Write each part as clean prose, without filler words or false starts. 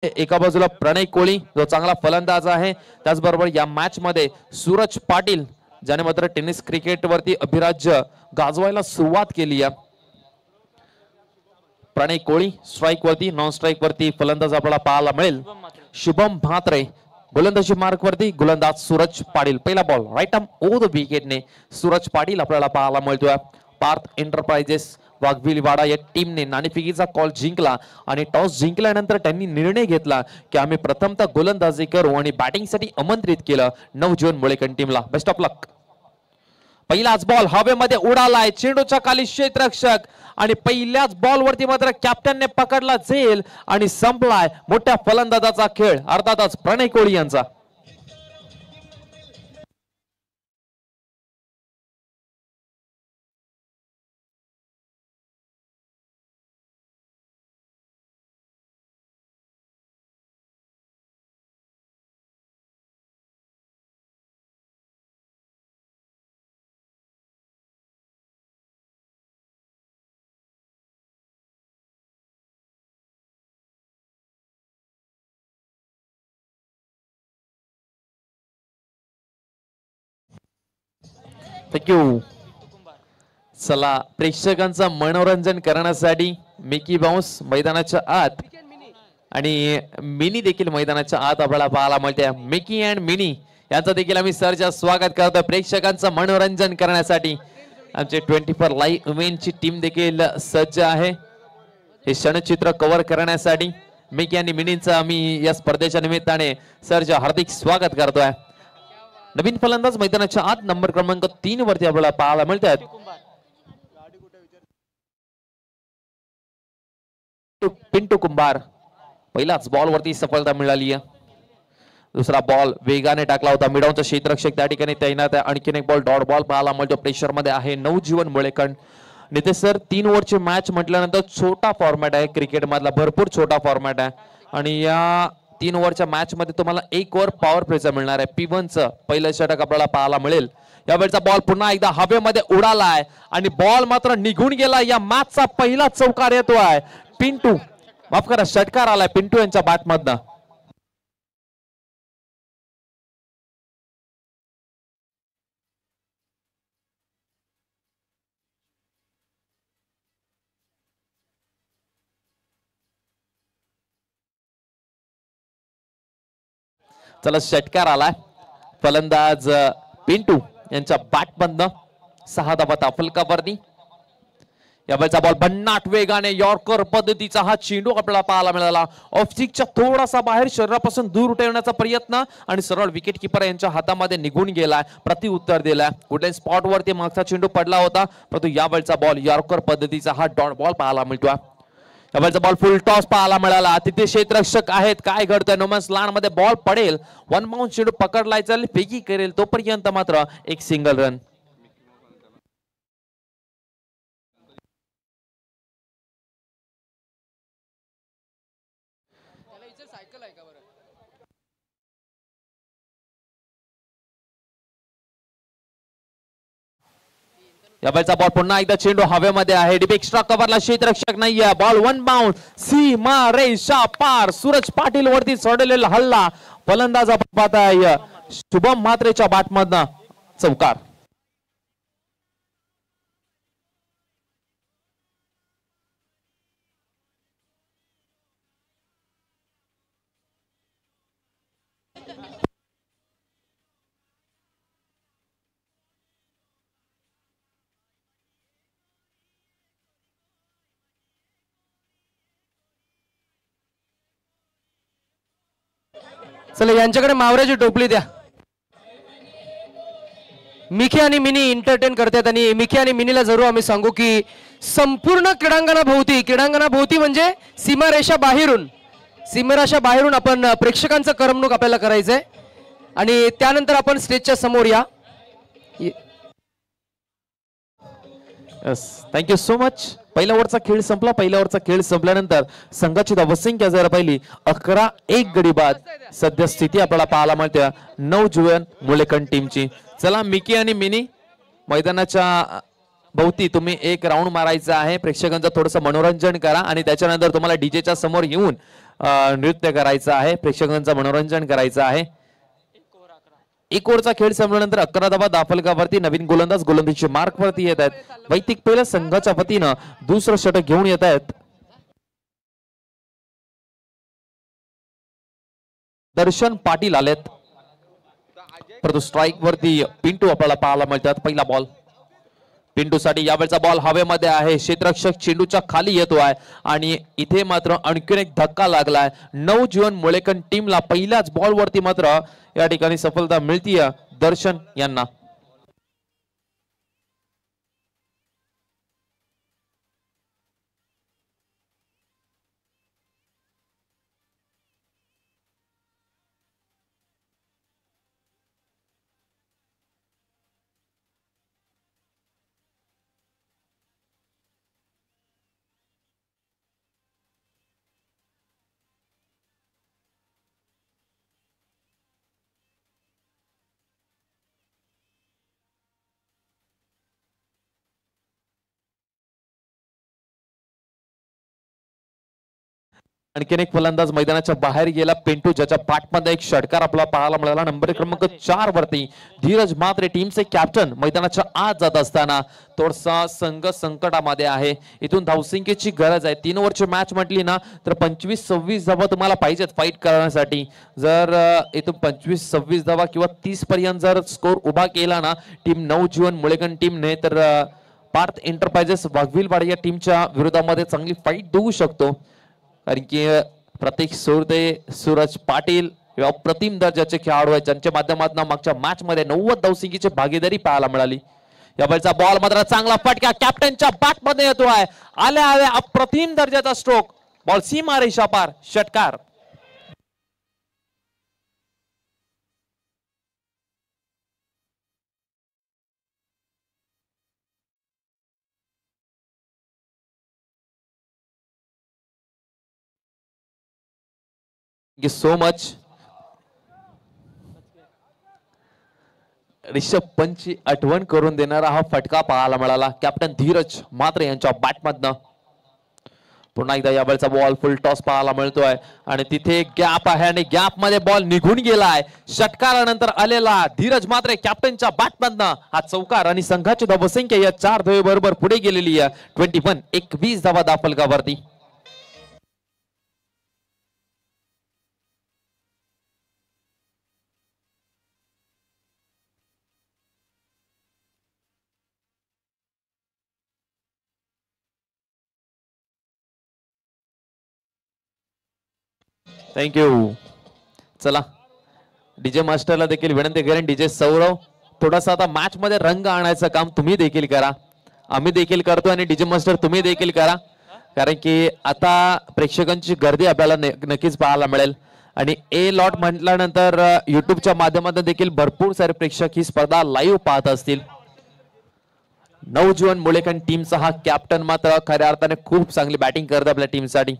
एका बाजूला प्रणय कोळी जो चांगला फलंदाज आहे, त्याचबरोबर या मॅच मध्ये सूरज पाटील ज्याने मात्र टेनिस क्रिकेट वरती अभिराज्य गाजवायला सुरुवात केली आहे. प्रणय कोळी स्ट्राइक वरती, नॉन स्ट्राइक वरती फलंदाज आपल्याला पाहायला मिळेल. शुभम म्हात्रे गोलंदाजी मार्क वरती, गोलंदाज सूरज पाटील. पहिला ball right arm over the विकेटने सूरज पाटील आपल्याला पाहायला मिळतोय. पार्थ एंटरप्राइजेस वाघविलवाडा या टीमने नाणेफेकीचा कॉल जिंकला आणि टॉस जिंकल्यानंतर त्यांनी निर्णय घेतला की आम्ही प्रथमतः गोलंदाजी करू आणि बॅटिंगसाठी आमंत्रित केलं नवजीवन मुळेकण टीमला. बेस्ट ऑफ लक. पहिलाच बॉल हवेमध्ये उडालाय, चेंडूच्या खाली क्षेत्ररक्षक आणि पहिल्याच बॉल वरती मात्र कॅप्टनने पकडला झेल आणि संपलाय मोठ्या फलंदाजाचा खेळ, अर्थातच प्रणय कोळी यांचा. थँक्यू. चला प्रेक्षकांचं मनोरंजन करण्यासाठी मिकी बाउन्स मैदानाच्या आत आणि मिनी देखील मैदानाच्या आत आपल्याला पाहायला मिळते. मिकी अँड मिनी यांचं देखील आम्ही सरच्या स्वागत करतो. प्रेक्षकांचं मनोरंजन करण्यासाठी आमचे 24 लाईव्ह इव्हेंटची टीम देखील सज्ज आहे हे क्षणचित्र कव्हर करण्यासाठी. मिकी आणि मिनींचं आम्ही या स्पर्धेच्या निमित्ताने सरच्या हार्दिक स्वागत करतोय. नवीन फलंदाज मैदानाच्या आत नंबर क्रमांक 3 वरती आपल्याला पाहायला मिळतात. पिंटू कुंभार. पहिलाच बॉल वरती सफलता मिळाली आहे. दुसरा बॉल वेगाने टाकला होता, मिडॉनचा क्षेत्ररक्षक त्या ठिकाणी तैनात आहे. आणखीन एक बॉल डॉट बॉल पाहायला मिळतो. प्रेशर मध्ये आहे नवजीवन मुळेकण. नितेश सर 3 ओव्हरची मॅच म्हटल्यानंतर छोटा फॉर्मॅट आहे क्रिकेट मधला, भरपूर छोटा फॉर्मॅट आहे आणि या 3 ओव्हरच्या मॅच मध्ये तुम्हाला 1 ओव्हर पॉवर प्लेचं मिळणार आहे. P1चं पहिलं षटक आपल्याला पाहायला मिळेल. यावेळचा बॉल पुन्हा एकदा हवेमध्ये उडालाय आणि बॉल मात्र निघून गेला. या मॅचचा पहिला चौकार येतोय. पिंटू माफ करा, षटकार आलाय पिंटू यांच्या बॅट मधनं. चला षटकार आलाय. फलंदाज पिंटू यांच्या बॅटमधनं 6 धावा फलकावरती. यावेळचा बॉल भन्नाट वेगाने यॉर्कर पद्धतीचा हा चेंडू आपल्याला पाहायला मिळाला. ऑफस्टिकच्या थोडासा बाहेर शरीरापासून दूर ठेवण्याचा प्रयत्न आणि सरळ विकेट किपर यांच्या हातामध्ये निघून गेलाय. प्रत्युत्तर दिलाय. कुठल्या स्पॉट वरती मागचा चेंडू पडला होता, परंतु यावेळचा बॉल यॉर्कर पद्धतीचा हा डॉट बॉल पाहायला मिळतोय. यावेळचा बॉल फुल टॉस पाहायला मिळाला. तिथे क्षेत्ररक्षक आहेत, काय घडतंय नोमन्स लँड मध्ये बॉल पडेल, 1 बाउंस चेंडू पकडलाय, चल फेकी करेल तोपर्यंत मात्र एक सिंगल रन. यावेळचा बॉल पुन्हा एकदा चेंडू हवेमध्ये आहे. डीप एक्स्ट्रा कव्हरला क्षेत्ररक्षक नाहीये. बॉल 1 बाउंड सीमा रेषा पार. सूरज पाटील वरती चढलेला हल्ला. फलंदाज आपण पाहताय शुभम म्हात्रेच्या बॅटमधनं चौकार. चला यांच्याकडे मावऱ्याची टोपली द्या. मिकी आणि मिनी एंटरटेन करतात आणि मिकी आणि मिनीला जरूर आम्ही सांगू की संपूर्ण क्रीडांगणाभोवती म्हणजे सीमारेषा बाहेरून आपण प्रेक्षकांचं करमणूक आपल्याला करायचंय आणि त्यानंतर आपण स्टेजच्या समोर या. Thank you so much. पहिल्या ओव्हरचा खेळ संपला. पहिल्या ओव्हरचा खेळ संपल्यानंतर संघाची धावसंख्या जर पाहिली 11-1 गडी बाद सध्या स्थिती आपल्याला पाहायला मिळते नवजीवन मुळेकण टीमची. चला मिकी आणि मिनी मैदानाच्या भोवती तुम्ही एक राऊंड मारायचा आहे. प्रेक्षकांचं थोडंसं मनोरंजन करा आणि त्याच्यानंतर तुम्हाला डीजेच्या समोर येऊन नृत्य करायचं आहे, प्रेक्षकांचं मनोरंजन करायचं आहे. एक ओव्हरचा खेळ संपल्यानंतर 11 धावा दाफलकावरती नवीन गोलंदाज गोलंदाजीच्या मार्क वरती येत आहेत. वैयक्तिक पहिल्या संघाच्या वतीनं दुसरं षटक घेऊन येत आहेत. दर्शन पाटील आलेत, परंतु स्ट्राईक वरती पिंटू आपल्याला पाहायला मिळतात. पहिला बॉल पिंटू साठी, यावेळचा बॉल हवेमध्ये आहे. क्षेत्ररक्षक चेंडूच्या खाली येतो आहे आणि इथे मात्र आणखीन एक धक्का लागलाय. नवजीवन मुळेकन टीमला पहिल्याच बॉल वरती मात्र या ठिकाणी सफलता मिळतीये दर्शन यांना. आणखीन एक फलंदाज मैदानाच्या बाहेर गेला पिंटू, ज्याच्या पाठमध्ये एक षटकार आपला पाहायला मिळाला. नंबर क्रमांक 4 वरती धीरज म्हात्रे टीमचे कॅप्टन मैदानाच्या आत जात असताना थोडासा संघ संकटामध्ये आहे. इथून धावसंख्येची गरज आहे. 3 ओव्हरची मॅच म्हटली ना तर 25-26 धावा तुम्हाला पाहिजेत फाईट करण्यासाठी. जर इथून 25-26 धावा किंवा 30 पर्यंत जर स्कोर उभा केला ना टीम नवजीवन मुळेकन टीमने, तर पार्थ एंटरप्राइजेस वाघविलवाड या टीमच्या विरोधामध्ये चांगली फाईट देऊ शकतो. कारण की प्रतीक सुरते, सूरज पाटील हे अप्रतिम दर्जाचे खेळाडू आहेत, ज्यांच्या माध्यमातून मागच्या मॅच मध्ये 90 धावसंख्येची भागीदारी पाहायला मिळाली. यावेळचा बॉल मात्र चांगला फटका कॅप्टनच्या बॅट मध्ये येतो आहे. आल्या अप्रतिम दर्जाचा स्ट्रोक, बॉल सीमारेषा पार, षटकार. So much. रिषभ पंतची आठवण करून देणारा हा फटका पाहायला मिळाला कॅप्टन धीरज म्हात्रे यांच्या बॅटमधनं. पुन्हा एकदा यावेळचा बॉल फुल टॉस पाहायला मिळतोय आणि तिथे गॅप आहे आणि गॅप मध्ये बॉल निघून गेलाय. षटकारानंतर आलेला धीरज म्हात्रे कॅप्टनच्या बॅटमधनं हा चौकार आणि संघाची धावसंख्या या 4 धावे बरोबर पुढे गेलेली आहे. 21 धावा दाफलकावरती. थँक्यू. चला डीजे मास्टरला देखील विनंती करेन, डीजे सौरव थोडासा आता मॅच मध्ये रंग आणायचं काम तुम्ही देखील करा, आम्ही देखील करतो आणि डीजे मास्टर तुम्ही देखील करा. कारण की आता प्रेक्षकांची गर्दी आपल्याला नक्कीच पाहायला मिळेल आणि ए लॉट म्हटल्यानंतर युट्यूबच्या माध्यमातून देखील भरपूर सारे प्रेक्षक ही स्पर्धा लाईव्ह पाहत असतील. नवजीवन मुळेकन टीमचा हा कॅप्टन मात्र खऱ्या अर्थाने खूप चांगली बॅटिंग करत आपल्या टीमसाठी.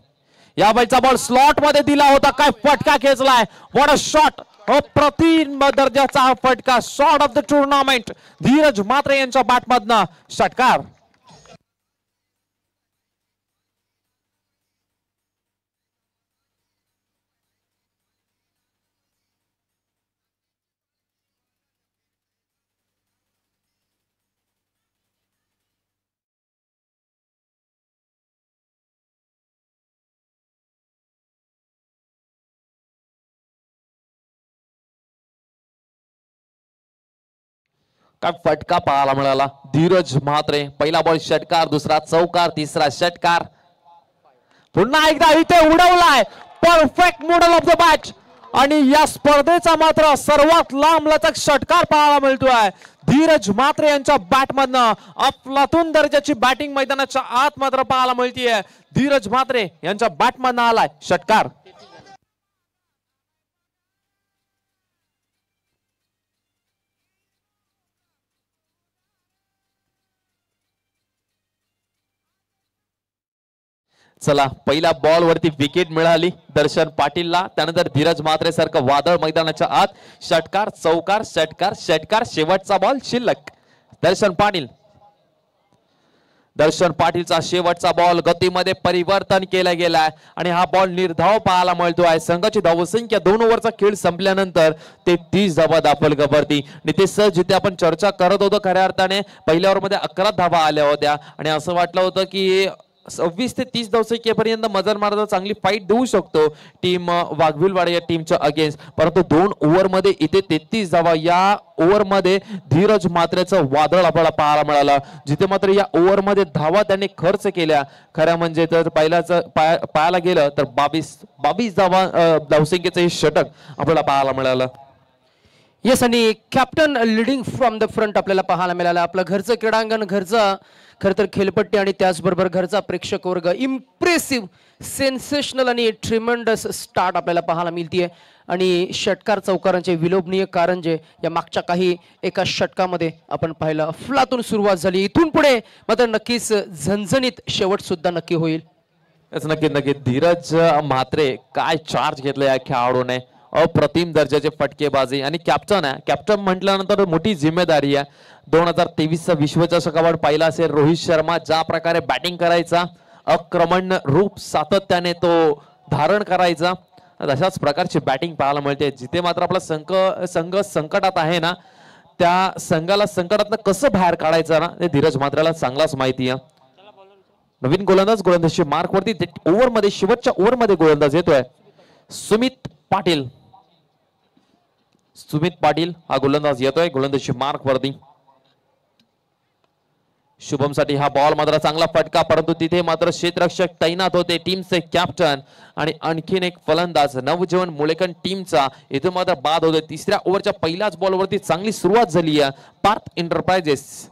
या बैलचा बॉल स्लॉट मध्ये दिला होता, काय फटका खेचलाय, व्हॉट अ शॉट, अप्रतिम दर्जाचा हा फटका, shot of the tournament Dheeraj Mhatre यांच्या बॅटमधनं, षटकार. काय फटका पाहायला मिळाला धीरज म्हात्रे. पहिला बॉल षटकार, दुसरा चौकार, तिसरा षटकार. पुन्हा एकदा इथे उडवलाय, perfect model of the bat आणि या स्पर्धेचा मात्र सर्वात लांब लचक षटकार पाहायला मिळतोय धीरज म्हात्रे यांच्या बॅटमधनं. अफलातून दर्जाची बॅटिंग मैदानाच्या आत मात्र पाहायला मिळतीये. धीरज म्हात्रे यांच्या बॅटमधनं आलाय षटकार. चला पहिल्या बॉल वरती विकेट मिळाली दर्शन पाटीलला, त्यानंतर धीरज म्हात्रे सारखं वादळ मैदानाच्या आत. षटकार, चौकार, षटकार, षटकार, शेवटचा बॉल शिल्लक. दर्शन पाटील दर्शन पाटीलचा शेवटचा बॉल गतीमध्ये परिवर्तन केला गेलाय आणि हा बॉल निर्धाव पाहायला मिळतोय. संघाची धावसंख्या 2 ओव्हरचा खेळ संपल्यानंतर ते 30 धावा दाखल वरती. नितेश सर, जिथे आपण चर्चा करत होतो खऱ्या अर्थाने पहिल्या ओव्हरमध्ये 11 धावा आल्या होत्या आणि असं वाटलं होतं की 26 ते 30 धावसंख्येपर्यंत मजर मारता चांगली फाईट देऊ शकतो टीम वाघविलवाडा या टीमच्या अगेन्स्ट, परंतु 2 ओव्हरमध्ये इथे 33 धावा. या ओव्हरमध्ये धीरज मात्रेचं वादळ आपल्याला पाहायला मिळालं, जिथे मात्र या ओव्हरमध्ये धावा त्यांनी खर्च केल्या. खऱ्या म्हणजे तर पाहायला गेलं तर 22 धावा धावसंख्येचं हे षटक आपल्याला पाहायला मिळालं. येस, आणि captain leading from the front आपल्याला पाहायला मिळालं. आपलं घरचं क्रीडांगण, घरचं खरं तर खेळपट्टी आणि त्याचबरोबर घरचा प्रेक्षक वर्ग, इम्प्रेसिव्ह, सेन्सेशनल आणि ट्रिमंडस स्टार्ट आपल्याला पाहायला मिळते. आणि षटकार चौकारांचे विलोभनीय कारंजे या मागच्या काही एका षटकामध्ये आपण पाहिलं. अफलातून सुरुवात झाली, इथून पुढे मात्र नक्कीच झणझणीत शेवट सुद्धा नक्की होईल. नक्की धीरज म्हात्रे काय चार्ज घेतलं या खेळाडूने, अप्रतिम दर्जाचे फटकेबाजी आणि कॅप्टन आहे. कॅप्टन म्हटल्यानंतर मोठी जिम्मेदारी आहे. 2023चा विश्वचषक आपण पाहिला असेल, रोहित शर्मा ज्या प्रकारे बॅटिंग करायचा, आक्रमण रूप सातत्याने तो धारण करायचा, तशाच प्रकारची बॅटिंग पाहायला मिळते. जिथे मात्र आपला संघ संकटात आहे ना, त्या संघाला संकटातनं कसं बाहेर काढायचं ना, ते धीरज म्हात्रेला चांगलाच माहिती आहे. नवीन गोलंदाजची मार्क वरती ओव्हरमध्ये शेवटच्या ओव्हरमध्ये गोलंदाज येतोय सुमित पाटील हा गोलंदाज येतोय गोलंदाजची मार्क वरती. शुभम साठी हा बॉल मात्र चांगला फटका, परंतु तिथे मात्र क्षेत्ररक्षक तैनात होते टीमचे कॅप्टन आणि आणखीन एक फलंदाज नवजीवन मुळेकन टीमचा इथे मात्र बाद होते. तिसऱ्या ओव्हरच्या पहिल्याच बॉलवरती चांगली सुरुवात झाली आहे पार्थ एंटरप्राइजेस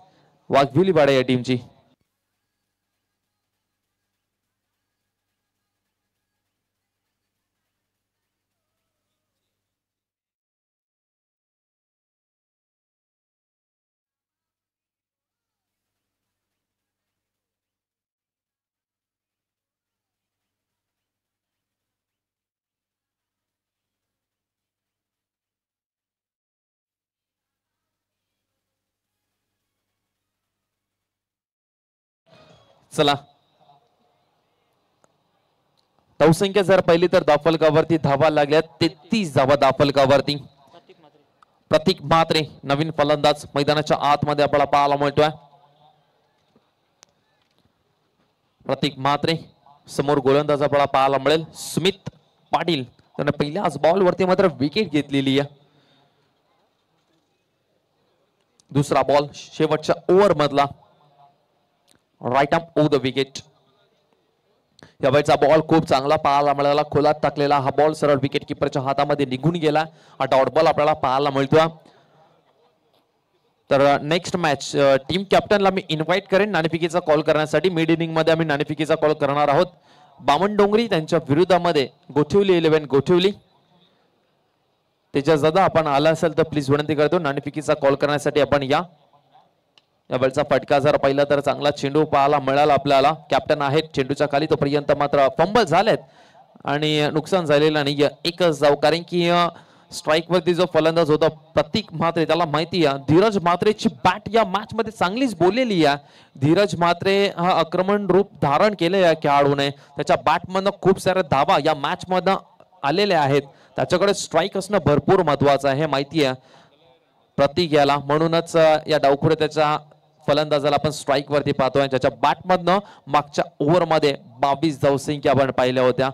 वाघविलीवाडा या टीमची. चला, धावसंख्या जर पहिली तर दाफलकावरती धावा लागल्या 33 धावा दाफलकावरती. प्रतीक म्हात्रे नवीन फलंदाज मैदानाच्या आतमध्ये आपल्याला पाहायला मिळतोय. प्रतीक म्हात्रे समोर गोलंदाज आपल्याला पाहायला मिळेल सुमित पाटील, त्याने पहिल्याच बॉल वरती मात्र विकेट घेतलेली आहे. दुसरा बॉल शेवटच्या ओव्हर मधला, right arm over the wicket. या वेळचा बॉल खूप चांगला पाहायला मिळाला, खोलात टाकलेला हा बॉल सरळ विकेट किपरच्या हातामध्ये निघून गेला. हा डॉट बॉल आपल्याला पाहायला मिळतोय. तर नेक्स्ट मॅच टीम कॅप्टनला मी इन्व्हाइट करेन नाणेफेकीचा कॉल करण्यासाठी. मिड इनिंग मध्ये आम्ही नाणेफेकीचा कॉल करणार आहोत. बामणडोंगरी त्यांच्या विरोधामध्ये गोठिवली 11 गोठिवली. त्याच्या जदा आपण आला असेल तर प्लीज विनंती करतो नाणेफेकीचा कॉल करण्यासाठी आपण या. या वेळचा फटका जर पाहिला तर चांगला चेंडू पाहायला मिळाला आपल्याला. कॅप्टन आहेत चेंडूच्या खाली, तोपर्यंत मात्र फंबल झालेत आणि नुकसान झालेलं नाही. एकच धाव, कारण की स्ट्राईक वरती जो फलंदाज होता प्रतीक म्हात्रे, त्याला माहिती आहे धीरज म्हात्रेची बॅट या मॅच मध्ये चांगलीच बोललेली आहे. धीरज म्हात्रे हा आक्रमण रूप धारण केले या खेळाडूने. त्याच्या बॅट मधनं खूप साऱ्या धावा या मॅच मधनं आलेल्या आहेत. त्याच्याकडे स्ट्राईक असणं भरपूर महत्वाचं आहे, हे माहिती आहे प्रतीक याला. म्हणूनच या डावखुरे त्याच्या फलंदाजाला आपण स्ट्राईक वरती पाहतोय, ज्याच्या बॅट मधनं मागच्या ओव्हर मध्ये 22 धावसंख्या आपण पाहिल्या होत्या.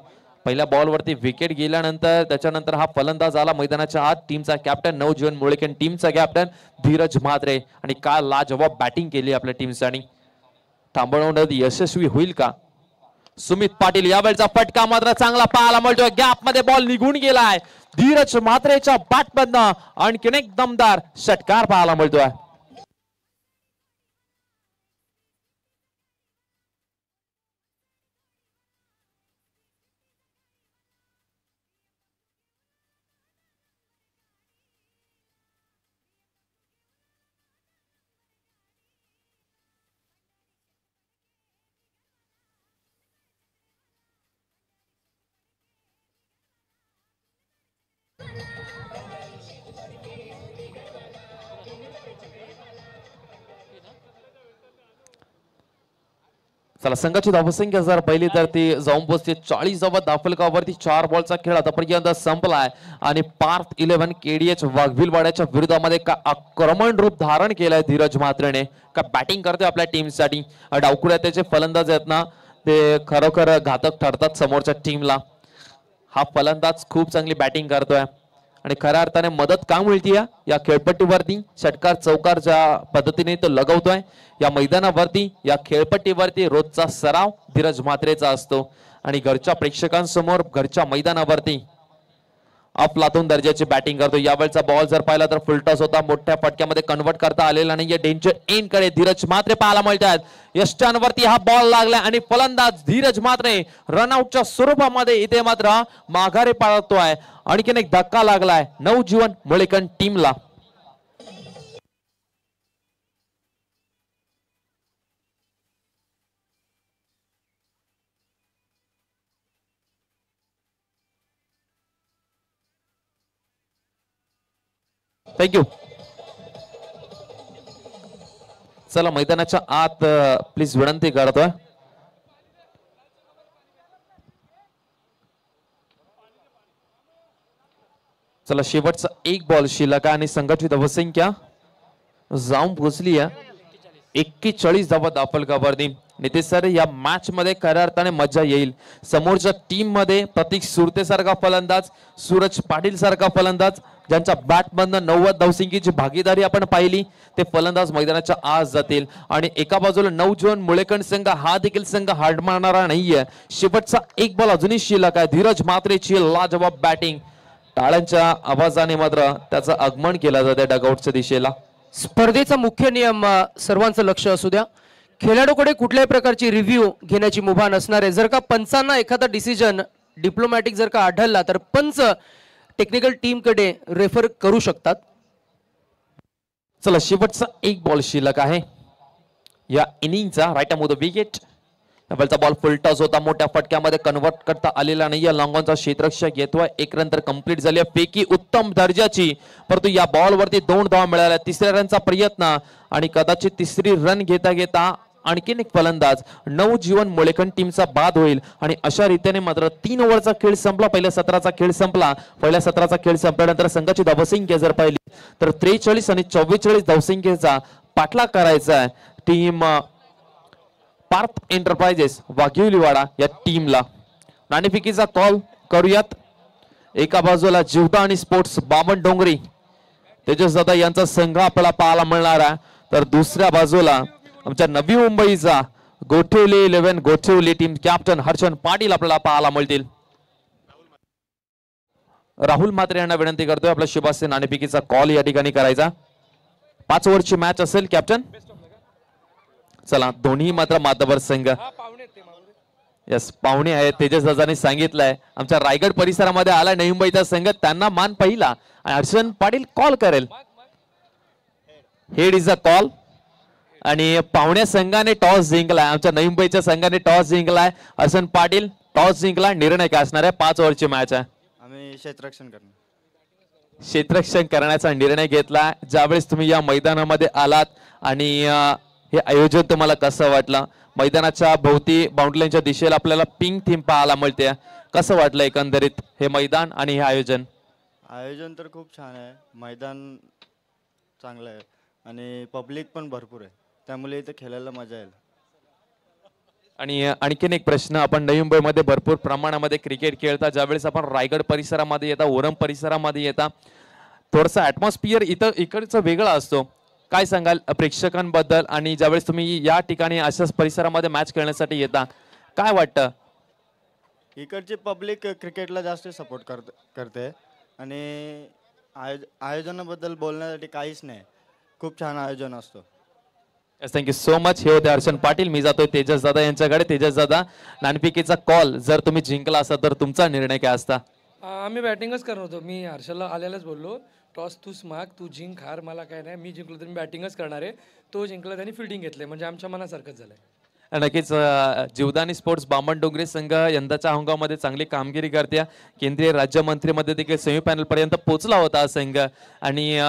पहिल्या बॉल वरती विकेट गेल्यानंतर त्याच्यानंतर हा फलंदाज आला मैदानाच्या आत. टीमचा कॅप्टन नवजीवन मुळेकन टीमचा कॅप्टन धीरज म्हात्रे, आणि काय लाजवाब बॅटिंग केली आपल्या टीमसाठी. थांबवण्यात यशस्वी होईल का सुमित पाटील? यावेळचा फटका मात्र चांगला पाहायला मिळतोय, गॅप मध्ये बॉल निघून गेलाय. धीरज म्हात्रेच्या बॅट मधनं आणखीन एक दमदार षटकार पाहायला मिळतोय. चला संघाची धावसंख्या जर पहिली तर ती जाऊन पोहोचते 40 धावा. दाफलगावरती 4 बॉलचा खेळ आतापर्यंत संपलाय आणि पार्थ 11 केडीएच वाघविलवाड्याच्या विरोधामध्ये का आक्रमण रूप धारण केलंय धीरज म्हात्रेने. का बॅटिंग करतोय आपल्या टीमसाठी. डावखुऱ्या त्याचे फलंदाज आहेत ना ते खरोखर घातक ठरतात समोरच्या टीमला. हा फलंदाज खूप चांगली बॅटिंग करतोय आणि खऱ्या अर्थाने मदत का मिळते या खेळपट्टीवरती. षटकार चौकार ज्या पद्धतीने तो लगवतोय या मैदानावरती या खेळपट्टीवरती रोजचा सराव धीरज म्हात्रेचा असतो आणि घरच्या प्रेक्षकांसमोर घरच्या मैदानावरती अफलातून दर्जाची बॅटिंग करतो. यावेळचा बॉल जर पाहिला तर फुलटॉस होता. मोठ्या फटक्यामध्ये कन्वर्ट करता आलेला नाहीये. डेंजर एंड कडे धीरज म्हात्रे पाहायला मिळतात. यष्टांवरती हा बॉल लागलाय आणि फलंदाज धीरज म्हात्रे रनआउटच्या स्वरूपामध्ये इथे मात्र माघारे पाळतोय. आणखीन एक धक्का लागलाय नवजीवन मुळेकण टीमला. थँक्यू. चला मैदानाच्या आत प्लीज विनंती करतोय. चला शेवटचा एक बॉल शिल्लक आणि संघाची धावसंख्या जाऊन पोहोचली आहे 41 धावा दाफलगावरती. नितेश सर या मॅच मध्ये खऱ्या अर्थाने मजा येईल. समोरच्या टीम मध्ये प्रतीक सुरते सारखा फलंदाज, सूरज पाटील सारखा फलंदाज ज्यांच्या बॅट मधनं 90 धावसंख्येची भागीदारी आपण पाहिली ते फलंदाज मैदानाच्या आत जातील. आणि एका बाजूला नवजीवन मुळेकण संघ हा देखील संघ हाड मारणारा नाहीये. शेवटचा एक बॉल अजूनही शिल्लक आहे. धीरज म्हात्रेची लाजवाब बॅटिंग. टाळ्यांच्या आवाजाने मात्र त्याचं आगमन केलं जाते डगआउटच्या दिशेला. स्पर्धेचा मुख्य नियम सर्वांचं लक्ष असू द्या. खेळाडूकडे कुठल्याही प्रकारची रिव्ह्यू घेण्याची मुभा नसणार आहे. जर का पंचांना एखादा डिसिजन डिप्लोमॅटिक जर का आढळला तर पंच टेक्निकल टीम कडे रेफर करू शकतात. चला शेवटचा एक बॉल शिल्लक आहे या इनिंगचा. Right on the wicket. बॉलचा बॉल फुल टॉस होता. मोठ्या फटक्यामध्ये कन्वर्ट करता आलेला नाही. लॉंगॉनचा क्षेत्ररक्षक येतोय. एक रन तर कंप्लीट झाली. पैकी उत्तम दर्जाची परंतु या बॉल वरती 2 धावा मिळाल्या. तिसऱ्या रनचा प्रयत्न आणि कदाचित तिसरी रन घेता घेता आणखीन एक फलंदाज नवजीवन मुळेकण टीमचा बाद होईल. आणि अशा रीतीने मात्र 3 ओव्हरचा खेळ संपला. पहिल्या सत्राचा खेळ संपला. पहिल्या सत्राचा खेळ संपल्यानंतर संघाची धावसंख्या जर पाहिली तर 43 आणि 44 धावसंख्येचा पाठलाग करायचा आहे टीम पार्थ एंटरप्राइजेस वाघिवलीवाडा या टीमला. नाणेफेकीचा कॉल करूयात. एका बाजूला जीवता आणि स्पोर्ट्स बामण डोंगरी तेजस दादा यांचा संघ आपल्याला पाहायला मिळणार आहे. तर दुसऱ्या बाजूला आमच्या नवी मुंबईचा गोठेवली 11 गोठेवली टीम कॅप्टन हर्षन पाटील आपल्याला पाहायला मिळतील. राहुल म्हात्रे यांना विनंती करतोय आपल्या शुभास्य नाणेफेकीचा कॉल या ठिकाणी करायचा. 5 ओव्हरची मॅच असेल कॅप्टन. चला दोन्ही मात्र मातबर संघ यस पाहुणे आहेत. तेजस दादांनी सांगितलंय आमच्या रायगड परिसरामध्ये आला नवी मुंबईचा संघ त्यांना मान पहिला आणि हर्षन पाटील कॉल करेल. हेड इज अ कॉल आणि पाहुण्या संघाने टॉस जिंकलाय. आमच्या नवी मुंबईच्या संघाने टॉस जिंकलाय. हर्षन पाटील टॉस जिंकला. निर्णय काय असणार आहे. 5 ओव्हरची मॅच आहे. आम्ही क्षेत्ररक्षण करणार. क्षेत्ररक्षण करण्याचा निर्णय घेतला. ज्यावेळेस तुम्ही या मैदानामध्ये आलात आणि हे आयोजन तुम्हाला कसं वाटलं. मैदानाच्या भोवती बाउंड्री लाईनच्या दिशेला आपल्याला पिंक थीम पाहायला मिळते. कसं वाटलं एकंदरीत हे मैदान आणि हे आयोजन. आयोजन तर खूप छान आहे. मैदान चांगलं आहे आणि पब्लिक पण भरपूर आहे त्यामुळे इथे खेळायला मजा येईल. आणि आणखीन एक प्रश्न. आपण नवी मुंबईमध्ये भरपूर प्रमाणामध्ये क्रिकेट खेळता. ज्यावेळेस आपण रायगड परिसरामध्ये येता ओरम परिसरामध्ये येता थोडंसं ऍटमॉस्फिअर इकडचं वेगळा असतो. काय सांगाल प्रेक्षकांबद्दल आणि ज्यावेळेस तुम्ही या ठिकाणी अशाच परिसरामध्ये मॅच खेळण्यासाठी येता काय वाटतं. इकडची पब्लिक क्रिकेटला जास्त सपोर्ट करते आणि आयोजनाबद्दल बोलण्यासाठी काहीच नाही. खूप छान आयोजन असतो. Thank you so much. हे होते हर्षन पाटील. मी जातोय तेजस दादा यांच्याकडे. तेजस दादा नाणेफेकीचा कॉल जर तुम्ही जिंकला असता तर तुमचा निर्णय काय असता. आम्ही बॅटिंगच करणार होतो. मी हर्षलला आलेलाच बोललो टॉस तूच माग तू जिंक हार मला काय नाही. मी जिंकलो तर मी बॅटिंगच करणार आहे. तो जिंकला त्यांनी फिल्डिंग घेतले म्हणजे आमच्या मनासारखंच झालंय. नक्कीच जीवदानी स्पोर्ट्स बामण डोंगरे संघ यंदाच्या हंगामामध्ये चांगली कामगिरी करते. केंद्रीय राज्यमंत्रीमध्ये देखील सेमीफायनल पर्यंत पोहोचला होता हा संघ आणि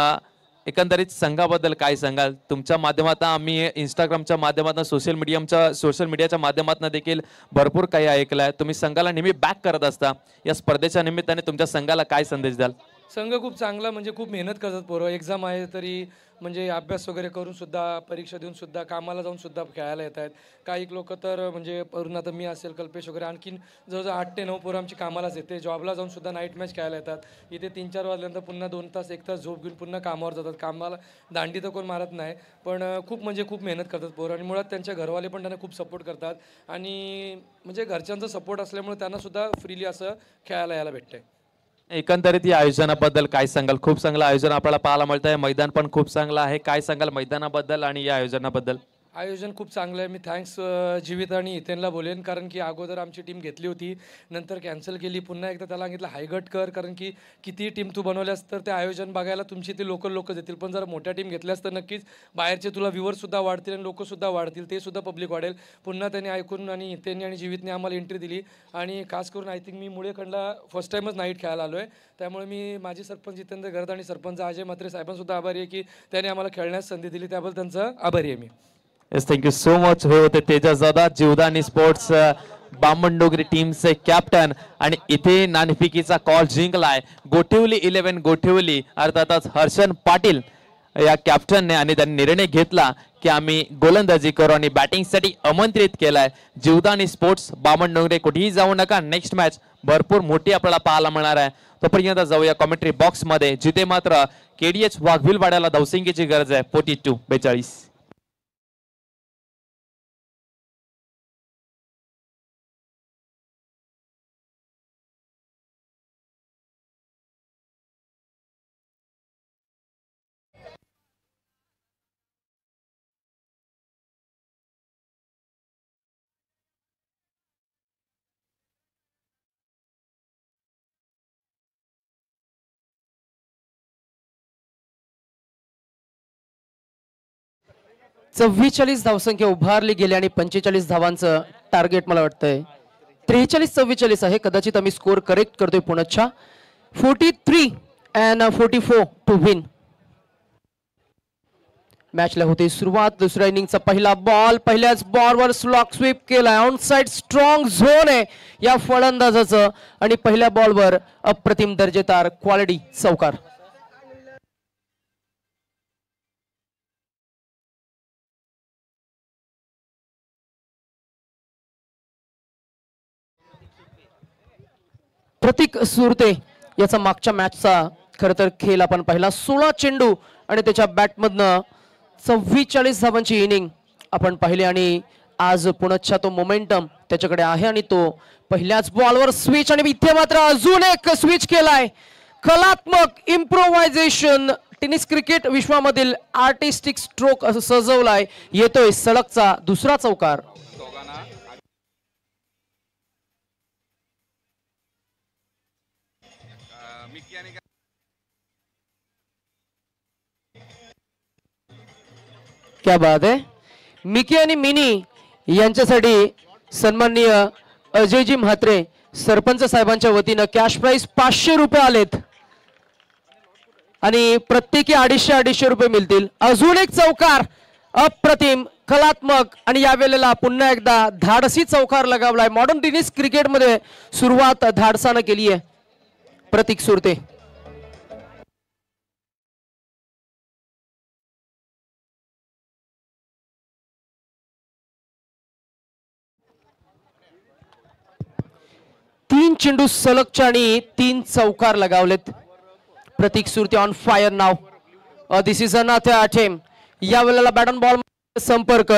एकंदरीत संघाबद्दल काय सांगाल? तुमच्या माध्यमातून आम्ही इंस्टाग्रामच्या माध्यमातून सोशल मीडियाच्या माध्यमातून देखील भरपूर काही ऐकलंय. तुम्ही संघाला नेहमी बॅक करत असता. या स्पर्धेच्या निमित्ताने तुमच्या संघाला काय संदेश द्याल? संघ खूप चांगला म्हणजे खूप मेहनत करतात पोरं. एक्झाम आहे तरी म्हणजे अभ्यास वगैरे करून सुद्धा, परीक्षा देऊन सुद्धा, कामाला जाऊन सुद्धा खेळायला येत आहेत. काही लोक तर म्हणजे पूर्ण आता मी असेल, कल्पेश वगैरे आणखीन जवळजवळ 8 ते 9 पोरं आमची कामालाच येते. जॉबला जाऊन सुद्धा नाईट मॅच खेळायला येतात. इथे 3-4 वाजल्यानंतर पुन्हा 2 तास 1 तास झोप घेऊन पुन्हा कामावर जातात. कामाला दांडी तर कोण मारत नाही, पण खूप म्हणजे खूप मेहनत करतात पोरं. आणि मुळात त्यांच्या घरवाले पण त्यांना खूप सपोर्ट करतात. आणि म्हणजे घरच्यांचा सपोर्ट असल्यामुळे त्यांना सुद्धा फ्रीली असं खेळायला यायला भेटतंय. एकंदरीत या आयोजनाबद्दल काय सांगाल? खूप चांगलं आयोजन आपल्याला पाहायला मिळतंय. मैदान पण खूप चांगलं आहे. काय सांगाल मैदानाबद्दल आणि या आयोजनाबद्दल? आयोजन खूप चांगलं आहे. मी थँक्स जीवित आणि हितेनला बोलेन, कारण की अगोदर आमची टीम घेतली होती, नंतर कॅन्सल केली. पुन्हा एकदा त्याला सांगितलं हायगट कर, कारण की किती टीम तू बनवल्यास तर ते आयोजन बघायला तुमची ते लोकल लोक येतील. पण जर मोठ्या टीम घेतल्यास तर नक्कीच बाहेरचे तुला व्ह्यूअर्ससुद्धा वाढतील आणि लोकंसुद्धा वाढतील, ते सुद्धा पब्लिक वाढेल. पुन्हा त्यांनी ऐकून आणि हितेननी आणि जीवितने आम्हाला एंट्री दिली. आणि खास करून आय थिंक मी मुळेखंडला फर्स्ट टाईमच नाईट खेळायला आलो आहे. त्यामुळे मी माझे सरपंच जितेंद्र घरत आणि सरपंच अजय म्हात्रे साहेबांसुद्धा आभारी आहे की त्यांनी आम्हाला खेळण्यास संधी दिली. त्याबद्दल त्यांचा आभारी आहे मी. Yes, thank you so much. हे होते तेजस दादा, जीवदानी स्पोर्ट्स बामणडोंगरी टीमचे कॅप्टन. आणि इथे नाणेफेकीचा कॉल जिंकलाय गोठिवली 11 गोठिवली, अर्थातच हर्षन पाटील या कॅप्टनने. आणि त्यांनी निर्णय घेतला की आम्ही गोलंदाजी करू आणि बॅटिंगसाठी आमंत्रित केलाय. जीवदानी स्पोर्ट्स बामणडोंगरे, कुठेही जाऊ नका. नेक्स्ट मॅच भरपूर मोठी आपल्याला पाहायला मिळणार आहे. तोपर्यंत जाऊया कॉमेंट्री बॉक्स मध्ये, जिथे मात्र केडीएच वाघविलवाड्याला धावसंख्येची गरज आहे. 42-42. चव्वेचाळीस धावसंख्या उभारली गेली आणि 45 धावांचं टार्गेट मला वाटतंय 43-44 आहे. कदाचित आम्ही स्कोर करेक्ट करतोय पुणच्या. 43 अँड 44 टू विन. मॅचला होते सुरुवात. दुसऱ्या इनिंगचा पहिला बॉल, पहिल्याच बॉलवर स्लॉक स्वीप केलाय. ऑन साइड स्ट्रॉंग झोन आहे या फलंदाजाचं आणि पहिल्या बॉलवर अप्रतिम दर्जेदार क्वालिटी चौकार. प्रतीक सुरते याचा मागच्या मॅचचा खरं तर खेळ आपण पाहिला. 16 चेंडू आणि त्याच्या बॅटमधनं 44 धावांची इनिंग आपण पाहिली. आणि आज पुण्याचा तो मोमेंटम त्याच्याकडे आहे आणि तो पहिल्याच बॉलवर स्विच. आणि इथे मात्र अजून एक स्विच केलाय. कलात्मक इम्प्रोव्हायझेशन, टेनिस क्रिकेट विश्वामधील आर्टिस्टिक स्ट्रोक असं सजवलाय. येतोय सलगचा दुसरा चौकार. क्या बात आहे. मिकी आणि मिनी यांच्यासाठी सन्माननीय अजयजी म्हात्रे सरपंच साहेबांच्या वतीनं कॅश प्राइस 500 रुपये आलेत आणि प्रत्येकी 250-250 रुपये मिळतील. अजून एक चौकार अप्रतिम, कलात्मक आणि यावेळेला पुन्हा एकदा धाडसी चौकार लगावलाय. मॉडर्न टेनिस क्रिकेटमध्ये सुरुवात धाडसानं केली आहे प्रतीक सुरते. तीन चेंडू सलगच्या आणि 3 चौकार लगावलेत. प्रतीक सुरते ऑन फायर नाव. This is another attempt. या वेळेला बॅट ऑन बॉल संपर्क.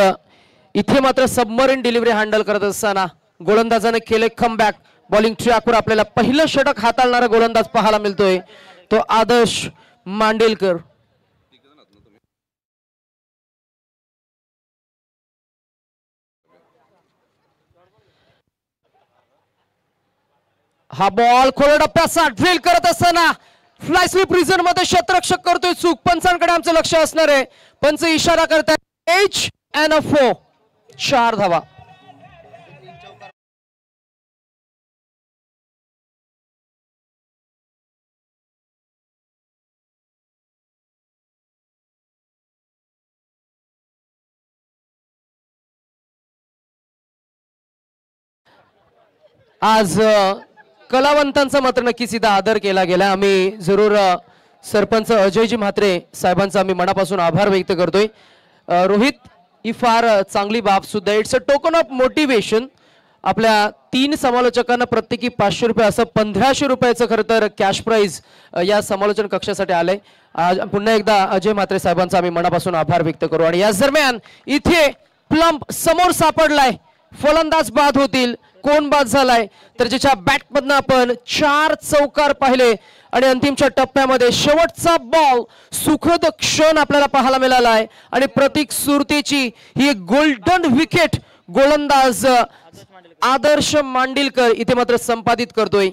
इथे मात्र सबमरीन डिलिव्हरी हँडल करत असताना गोलंदाजाने केले कमबॅक. बॉलिंग ट्रॅकवर आपल्याला पहिलं षटक हाताळणारा गोलंदाज पाहायला मिळतोय, तो आदर्श मांडेलकर. हा बॉल खोल टप्प्याचा ड्रिल करत असताना फ्लाय स्वीप रिझन मध्ये क्षेत्ररक्षक करतोय चूक. पंचांकडे आमचं लक्ष असणार आहे. पंच इशारा करताय एच एन 4. 4 धावा. आज कलावंतांचा मात्र नक्कीच इथं आदर केला गेला. आम्ही जरूर सरपंच अजयजी म्हात्रे साहेबांचा आम्ही मनापासून आभार व्यक्त करतोय. रोहित, ही फार चांगली बाब सुद्धा. It's a token of motivation. आपल्या 3 समालोचकांना प्रत्येकी 500 रुपये असं 1500 रुपयाचं खरं तर कॅश प्राइज या समालोचन कक्षासाठी आलंय. आज पुन्हा एकदा अजय म्हात्रे साहेबांचा आम्ही मनापासून आभार व्यक्त करू. आणि याच दरम्यान इथे प्लंप समोर सापडलाय. फलंदाज बाद होतील. कोण बाद झालाय तर ज्याच्या बॅटमधनं आपण 4 चौकार पाहिले आणि अंतिमच्या टप्प्यामध्ये शेवटचा बॉल सुखद क्षण आपल्याला पाहायला मिळाला आहे. आणि प्रतीक सुरतेची ही गोल्डन विकेट गोलंदाज आदर्श मांडिलकर इथे मात्र संपादित करतोय.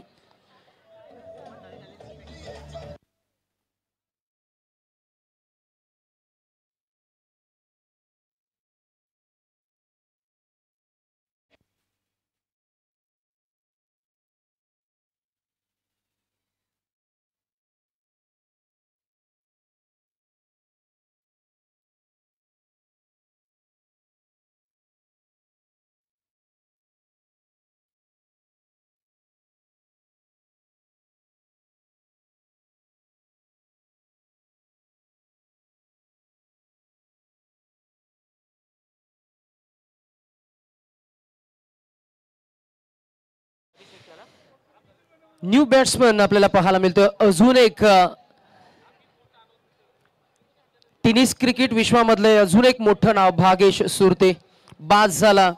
न्यू बॅट्समन आपल्याला पाहायला मिळतोय. अजून एक टेनिस क्रिकेट विश्वामधले अजून एक मोठं नाव भागेश सुरते बाद झाला.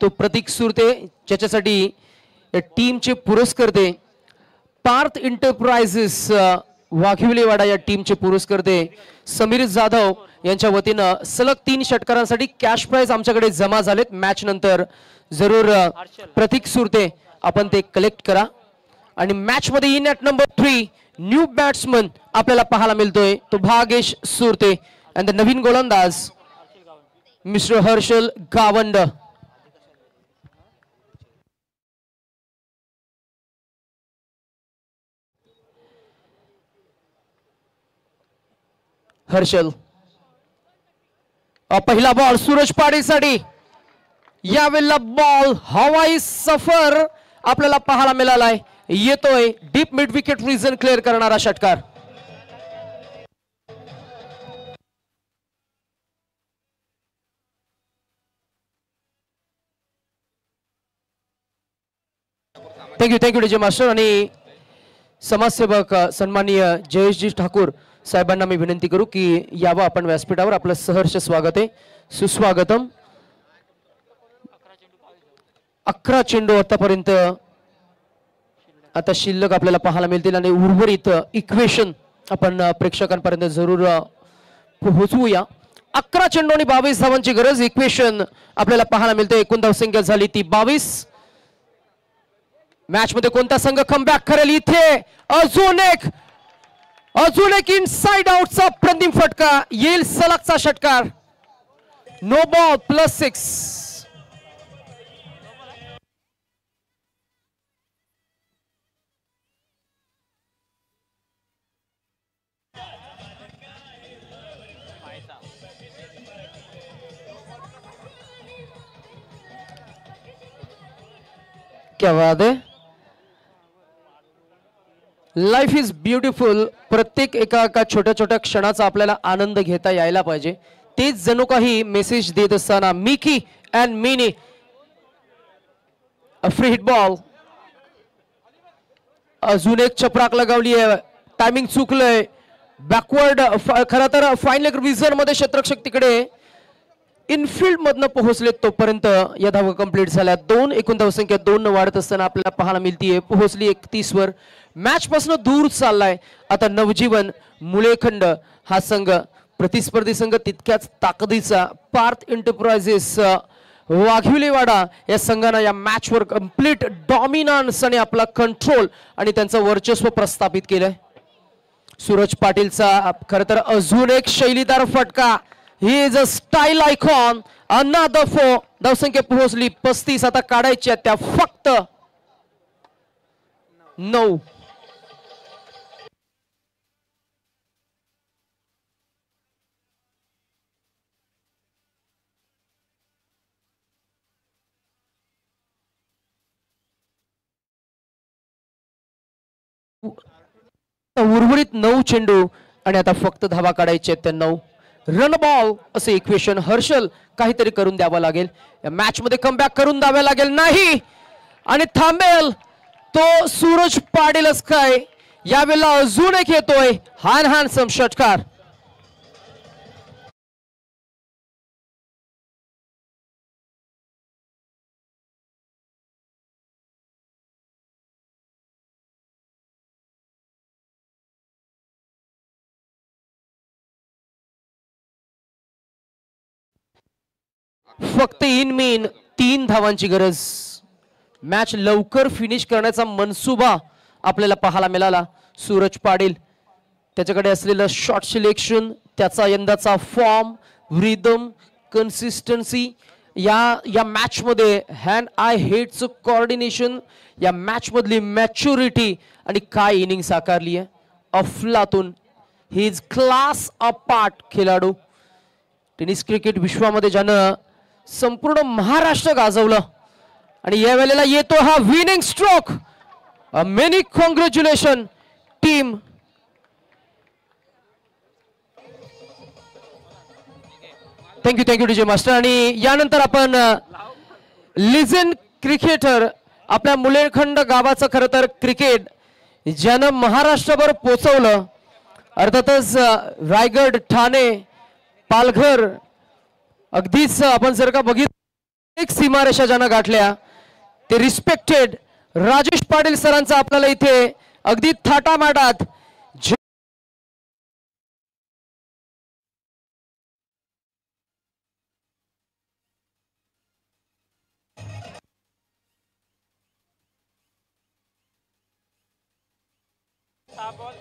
तो प्रतीक सुरते ज्याच्यासाठी टीमचे पुरस्कर्ते पार्थ एंटरप्राइजेस वाघिवलेवाडा या टीमचे पुरस्कर्ते समीर जाधव यांच्या वतीनं सलग 3 षटकारांसाठी कॅश प्राइज आमच्याकडे जमा झालेत. मॅच नंतर जरूर प्रतीक सुरते आपण ते कलेक्ट करा. आणि मॅच मध्ये in at number 3 new batsman आपल्याला पाहायला मिळतोय तो भागेश सुरते. आणि नवीन गोलंदाज मिस्टर हर्षल गावंड. हर्षल पहिला बॉल सूरज पाडीसाठी. यावेळेला बॉल हवाई सफर आपल्याला पाहायला मिळालाय. येतोय deep mid wicket region clear करणारा षटकार. Thank you DJ master. आणि समाजसेवक सन्माननीय जयेशजी ठाकूर साहेबांना मी विनंती करू की यावं आपण व्यासपीठावर. आपलं सहर्ष स्वागत आहे. सुस्वागतम. 11 चेंडू आतापर्यंत आता शिल्लक आपल्याला पाहायला मिळतील. आणि उर्वरित इक्वेशन आपण प्रेक्षकांपर्यंत जरूर पोहोचवूया. 11 चेंडू आणि 22 धावांची गरज. इक्वेशन आपल्याला पाहायला मिळते. एकूण धावसंख्या झाली ती 22. मॅच मध्ये कोणता संघ कमबॅक करेल. इथे अजून एक इनसाइड आउटचा प्रतिम फटका येईल. सलगचा षटकार. No ball +6. क्या बात है. Life is beautiful. प्रत्येक एका छोट्या छोट्या क्षणाचा आपल्याला आनंद घेता यायला पाहिजे. तेच जणू काही मेसेज देत असताना Mickey and mini free hit ball. अजून एक चपराक लगावली आहे. टायमिंग चुकलंय. बॅकवर्ड खरं तर फाईन लेग रिझन मध्ये क्षेत्ररक्षक तिकडे इनफिल्ड मधनं पोहोचले. तोपर्यंत या धावा कंप्लीट झाल्या. 2 एकूण धावसंख्या 2 न वाढत असताना आपल्याला पाहायला मिळतीये. पोहोचली 31 वर. मॅच पासून दूर चाललाय. आता नवजीवन मुळेखंड हा संघ प्रतिस्पर्धी संघ तितक्याच ताकदीचा पार्थ एंटरप्राइजेस वाघिवलेवाडा या संघानं या मॅच वर कंप्लीट डॉमिनन्स आणि आपला कंट्रोल आणि त्यांचं वर्चस्व प्रस्थापित केलंय. सूरज पाटीलचा खरं तर अजून एक शैलीदार फटका. He is a style icon. Another 4. धावसंख्या पोहोचली 35. आता काढायच्या त्या फक्त 9. उर्वरित 9 चेंडू आणि आता फक्त धावा काढायचे आहेत त्या 9 रन बॉल असे इक्वेशन. हर्षल काहीतरी करून द्यावं लागेल या मॅच मध्ये, कमबॅक करून द्यावं लागेल. नाही आणि थांबेल तो सूरज पाटीलच काय. यावेळेला अजून एक येतोय हॅन्डसम षटकार. फक्त इन मीन 3 धावांची गरज. मॅच लवकर फिनिश करण्याचा मनसुबा आपल्याला पाहायला मिळाला. सूरज पाटील त्याच्याकडे असलेलं शॉट सिलेक्शन, त्याचा यंदाचा फॉर्म, रिदम, कन्सिस्टन्सी, या मॅच मध्ये हँड आय हेडचं कोऑर्डिनेशन, या मॅच मधली मॅच्युरिटी आणि काय इनिंग साकारली आहे अफलातून. ही इज क्लास अपार्ट खेळाडू. टेनिस क्रिकेट विश्वामध्ये ज्यानं संपूर्ण महाराष्ट्र गाजवलं आणि या वेळेला येतो हा winning stroke. Many congratulation team. Thank you DJ master. आणि यानंतर आपण लिजेंड क्रिकेटर, आपल्या मुलेखंड गावाचं खरं तर क्रिकेट ज्यानं महाराष्ट्रभर पोचवलं, अर्थातच रायगड, ठाणे, पालघर, अगदीच आपण जर का बघितलं एक सीमारेषा ज्यानं गाठल्या, ते रिस्पेक्टेड राजेश पाटील सरांचा आपल्याला इथे अगदी थाटामाटात बॉल